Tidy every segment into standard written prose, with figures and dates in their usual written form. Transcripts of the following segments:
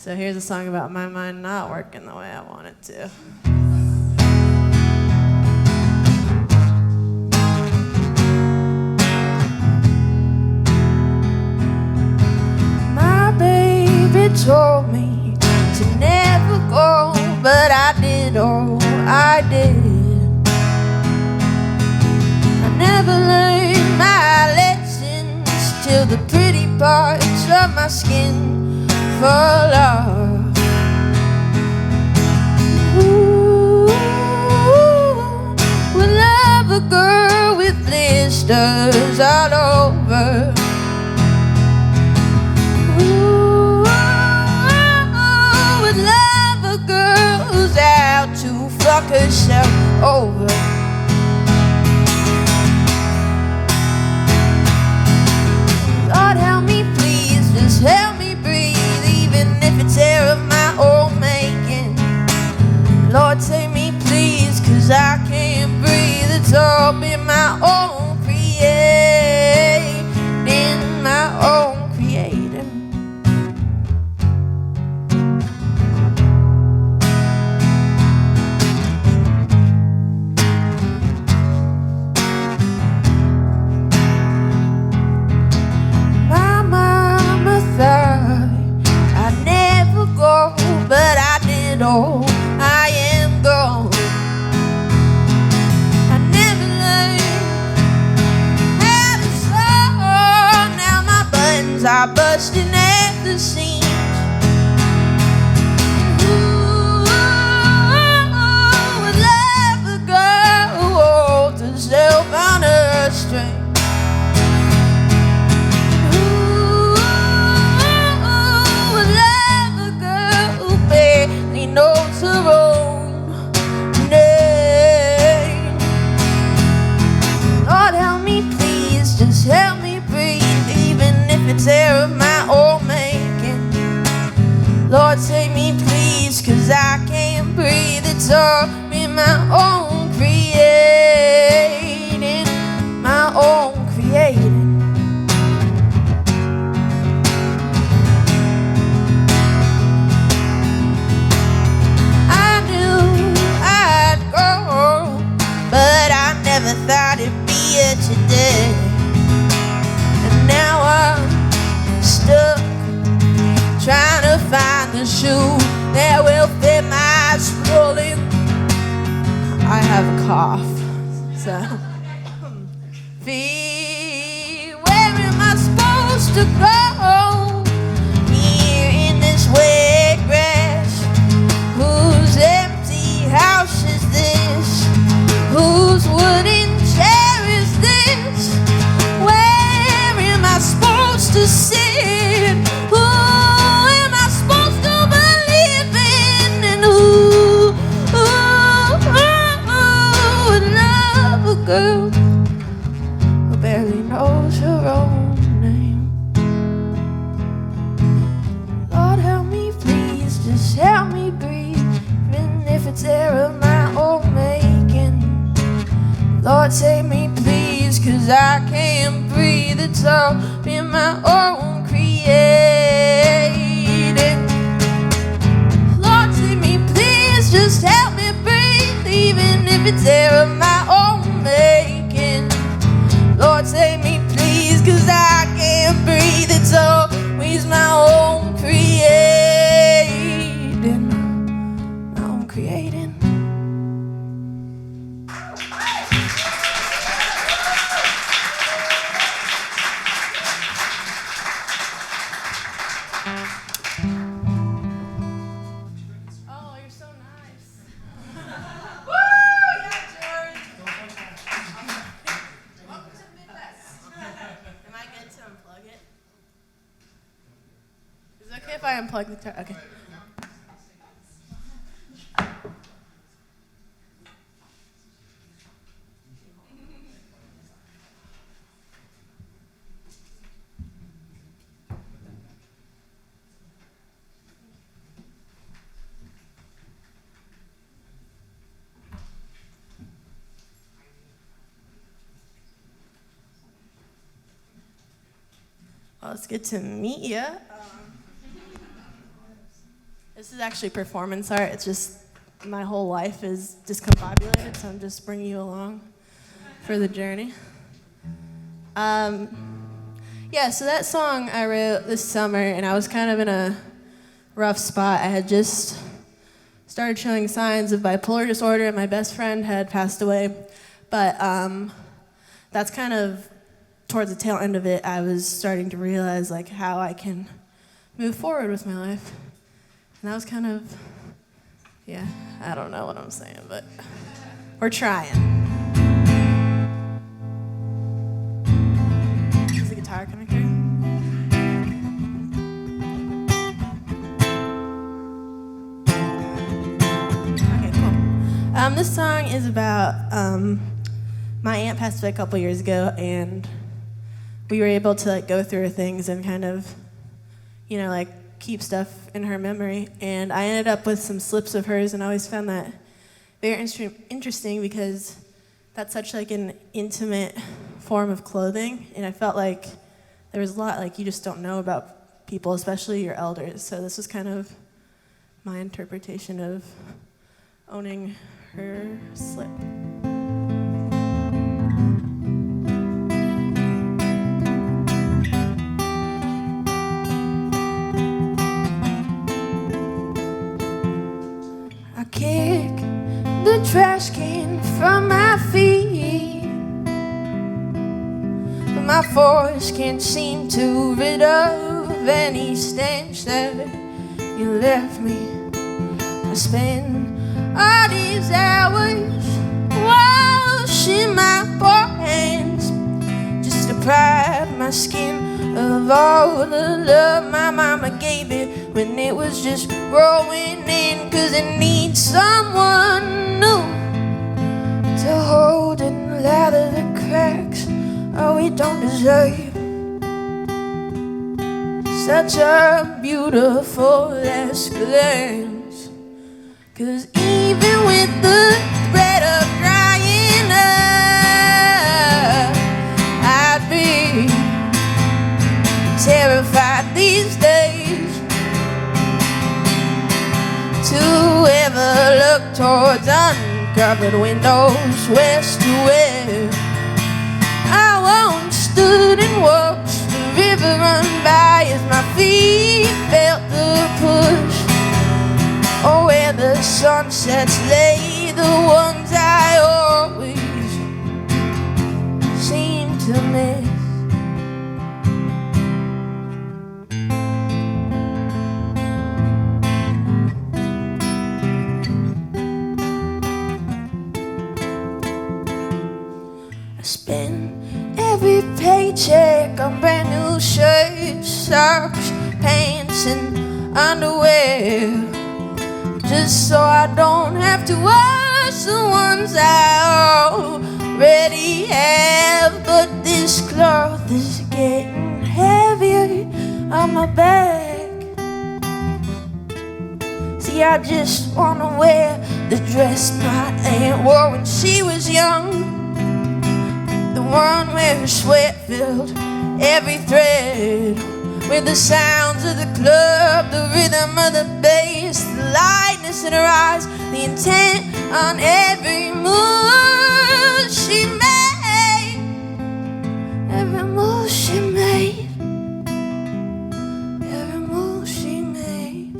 So here's a song about my mind not working the way I want it to. My baby told me to never go, but I did, oh, I did. I never learned my lessons till the pretty parts of my skin fall off. Ooh, we love a girl with blisters all over. Ooh, we love a girl who's out to fuck herself over. Lord help me, please, just help me breathe, even if it's air of my own making. Lord take me, please, 'cause I can't breathe. It's all been my own creating, my own creating. But I did, oh, I am gone. I never learned how to sew. Now my buttons are busting at the seams. Ooh, I love a girl who holds herself on her string. Knows her own name. Lord help me, please, just help me breathe, even if it's air of my own making. Lord save me, please, 'cause I can't breathe. It's all in my own creating, my own creating. Never thought it'd be here today, and now I'm stuck trying to find the shoe that will fit my swollen. I have a cough, so feet. Where am I supposed to go? Here in this wet grass. Whose empty house is this? Whose wooden chair is this? Where am I supposed to sit? Who am I supposed to believe in? And who would love a girl who barely knows her own name? Lord help me, please, just help me breathe, even if it's air of my own making. Lord save me, please, 'cause I can't breathe. It's all in my own creating. Lord save me, please, just help me breathe, even if it's air of my own making. Lord save me, please, 'cause I can't breathe. It's always my own creating, my own creating. If I unplug the guitar, okay. Well, it's good to meet you. This is actually performance art. It's just my whole life is discombobulated, so I'm just bringing you along for the journey. Yeah, so that song I wrote this summer, and I was kind of in a rough spot. I had just started showing signs of bipolar disorder, and my best friend had passed away. But that's kind of towards the tail end of it. I was starting to realize like how I can move forward with my life. And that was kind of, yeah, I don't know what I'm saying, but we're trying. Is the guitar coming through? Okay, cool. This song is about, my aunt passed away a couple years ago, and we were able to like go through her things and kind of, you know, like keep stuff in her memory. And I ended up with some slips of hers, and I always found that very interesting because that's such like an intimate form of clothing, and I felt like there was a lot like you just don't know about people, especially your elders. So this was kind of my interpretation of owning her slip. I kick the trash can from my feet, but my force can't seem to rid of any stench that you left me. I spend all these hours washing my poor hands just to pride my skin of all the love my mama gave it when it was just growing in, 'cause it needs someone new to hold and lather the cracks. Oh, we don't deserve such a beautiful last glance, 'cause even with the threat of drying up, I'd be terrified these days to ever look towards uncovered windows west to west. I once stood and watched the river run by as my feet felt the push. Oh, where the sunsets lay, the ones I always seem to miss. I spend every paycheck on brand new shirts, socks, pants, and underwear, just so I don't have to wash the ones I already have. But this cloth is getting heavier on my back. See, I just wanna wear the dress my aunt wore when she was young, the one where her sweat filled every thread, with the sounds of the club, the rhythm of the bass, the lightness in her eyes, the intent on every move she made, every move she made, every move she made.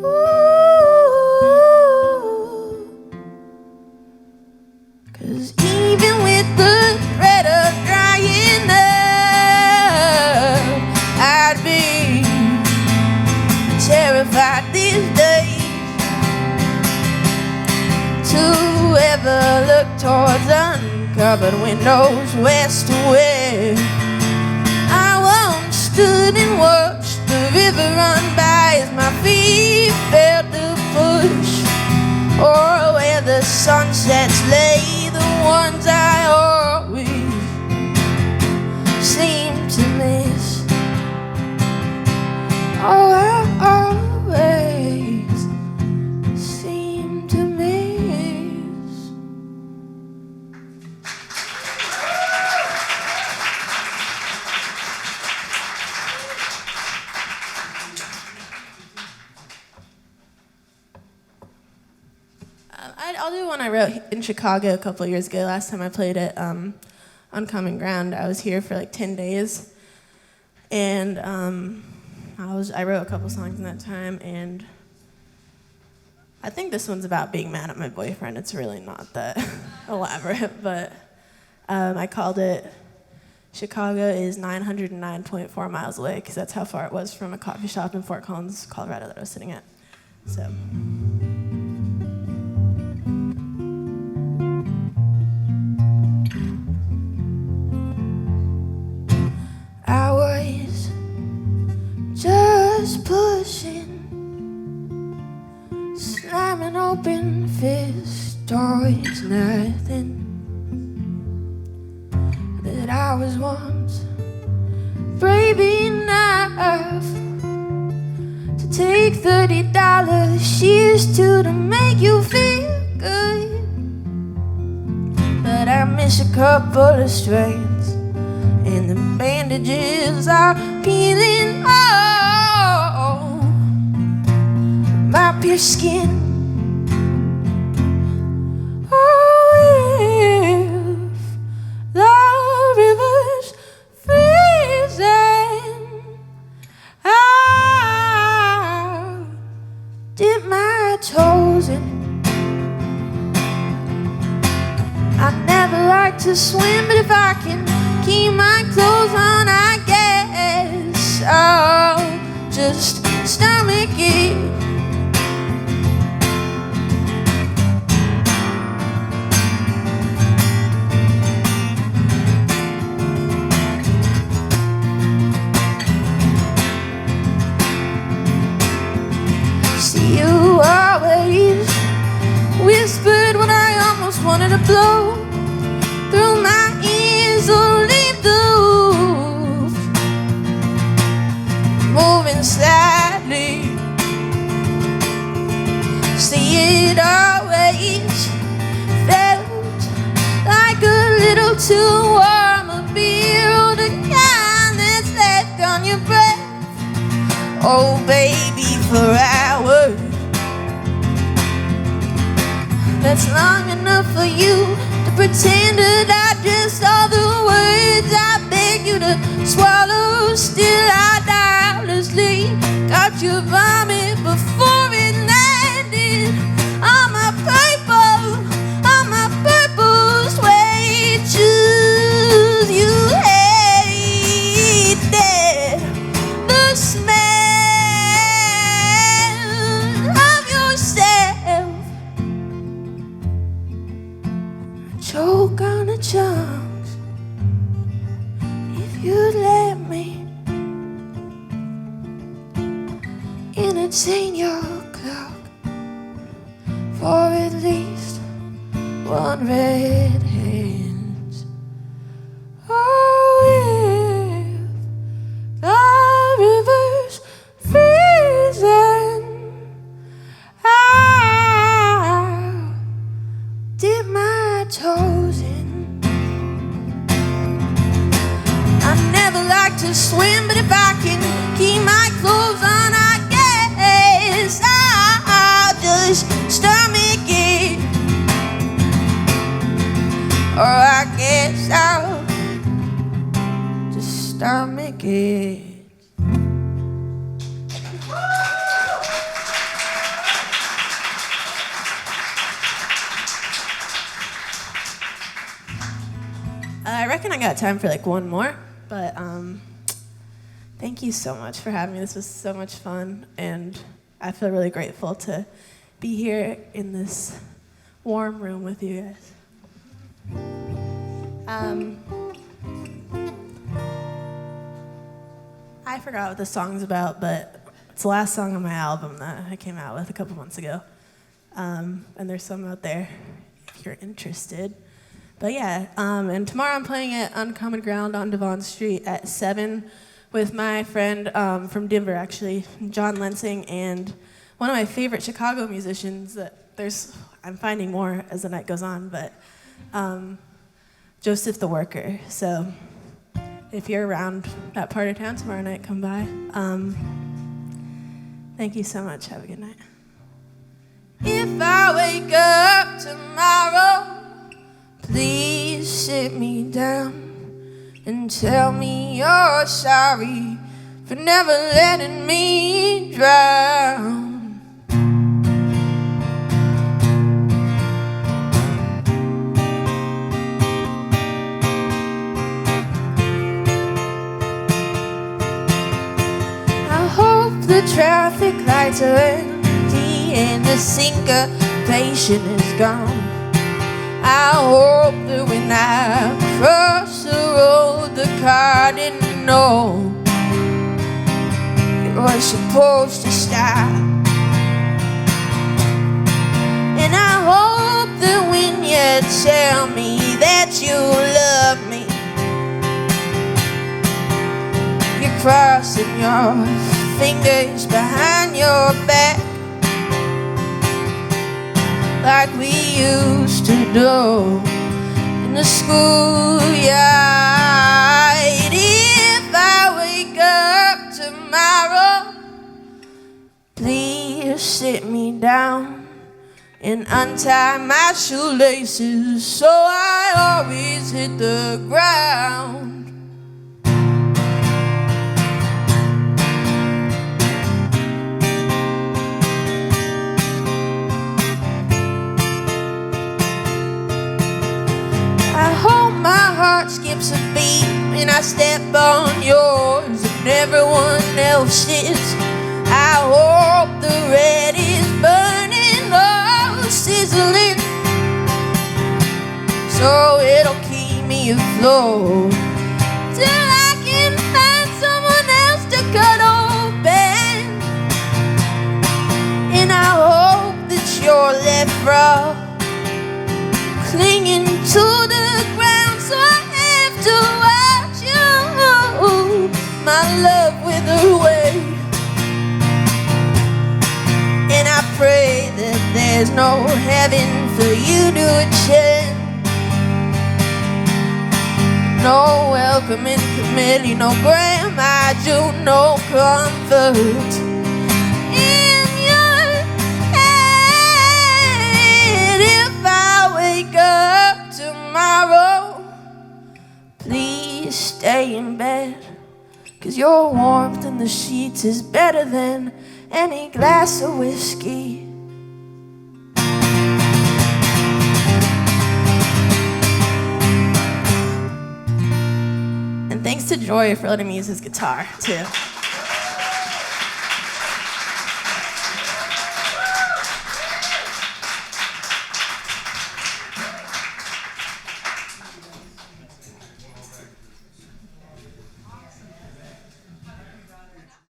Ooh, 'cause even with the threat of drying up, I'd be terrified these days to ever look towards uncovered windows west to west. I once stood and watched the river run by as my feet felt the push. Or where the sunsets lay, the ones I always seem to miss. Oh, I always seem to miss. I'll do one I wrote in Chicago a couple of years ago. Last time I played at Uncommon Ground, I was here for like 10 days, and I wrote a couple songs in that time, and I think this one's about being mad at my boyfriend. It's really not that elaborate, but I called it Chicago is 909.4 miles away, because that's how far it was from a coffee shop in Fort Collins, Colorado that I was sitting at. So. I was just pushing, slamming open fists towards nothing. That I was once brave enough to take $30 shears to make you feel good. But I miss a couple of strands, and the bandages are peeling off my pierced skin. To swim, but if I can keep my clothes on, I guess I'll just stomach it. See, you always whispered when I almost wanted to blow through my ears or leave the roof, moving slightly. See, it always felt like a little too warm a beer, or the kind that's left on your breath. Oh, baby, for hours. That's long enough for you pretend that I just saw the words I beg you to swallow. Still I doubtlessly got your vomit before it landed on my purple suede shoes. You hated the smell of yourself. Choke on the chunks if you'd let me entertain your clock for at least one red hand. Oh, if the river's freezing, I'll dip my toes in. I never like to swim, but if I can keep my clothes on, I guess I'll just stomach it. Or I guess I'll just stomach it. I reckon I got time for like one more, but thank you so much for having me. This was so much fun, and I feel really grateful to be here in this warm room with you guys. I forgot what the song's about, but it's the last song on my album that I came out with a couple months ago, and there's some out there if you're interested. But yeah, and tomorrow I'm playing at Uncommon Ground on Devon Street at 7 with my friend from Denver, actually, John Lensing, and one of my favorite Chicago musicians that I'm finding more as the night goes on, but Joseph the Worker. So if you're around that part of town tomorrow night, come by. Thank you so much. Have a good night. If I wake up tomorrow, please sit me down and tell me you're sorry for never letting me drown. I hope the traffic lights are empty and the syncopation is gone. I hope that when I cross the road, the car didn't know it was supposed to stop. And I hope that when you tell me that you love me, you're crossing your fingers behind your back like we used to do in the schoolyard. If I wake up tomorrow, please sit me down and untie my shoelaces so I always hit the ground. I hope my heart skips a beat when I step on yours and everyone else's. I hope the red is burning, oh, sizzling, so it'll keep me afloat till I can find someone else to cut open. And I hope that you're left raw, clinging to the ground, so I have to watch you, my love, wither away. And I pray that there's no heaven for you to attend, no welcoming committee, no grandma June, no comfort in your head. If I wake up tomorrow, please stay in bed, 'cause your warmth in the sheets is better than any glass of whiskey. And thanks to Joy for letting me use his guitar too.